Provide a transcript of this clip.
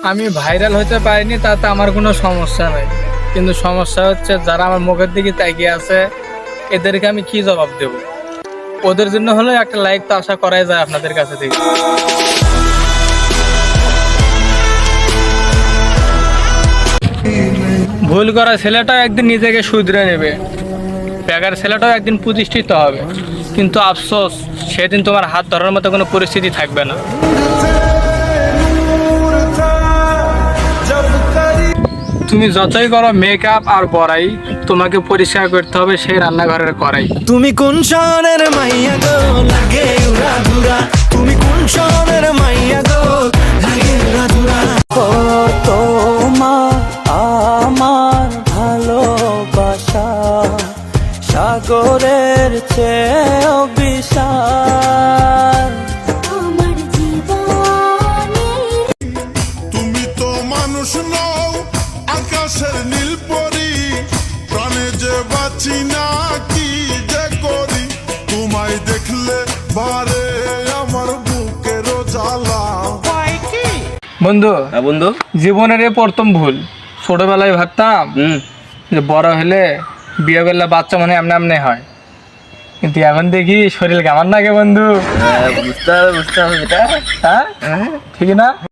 আমি ভাইরাল হতে পারিনি তাতে আমার কোনো সমস্যা নেই, কিন্তু সমস্যা হচ্ছে যারা আমার মুখের দিকে তাকিয়ে আছে এদেরকে আমি কি জবাব দেব? ওদের জন্য হলো একটা লাইক তো আশা করাই যায় আপনাদের কাছে থেকে। ভুল করা ছেলেটাও একদিন নিজেকে শুধরে নেবে, বেকার ছেলেটাও একদিন প্রতিষ্ঠিত হবে, কিন্তু আফসোস সেদিন তোমার হাত ধরার মতো কোনো পরিস্থিতি থাকবে না। তুমি যতই করো মেকআপ আর বড়াই, তোমাকে পরিষ্কার করতে হবে সেই রান্নাঘরের কড়াই। তুমি কোন শহরের মাইয়া গো লাগে উড়াধুরা, তুমি কোন শহরের মাইয়া গো লাগে উড়াধুরা। তোমার আমার ভালোবাসা সাগরের চেয়েও বিশাল। আমার জীবনে তুমি তো মানুষ নও, আকাশের নীল পরি, প্রাণে যে বাঁচি না কি যে করি, তোমায় দেখলে বারে আমার বুকের জ্বালা। বন্ধু, বন্ধু। জীবনের এ প্রথম ভুল। ছোটবেলায় ভাবতাম যে বড় হলে বিয়ে করলে বাচ্চা মানে এমনি এমনি হয়, কিন্তু এখন দেখি শরীর কেমন লাগে বন্ধু। বুঝতে হবে এটা। হ্যাঁ ঠিক না?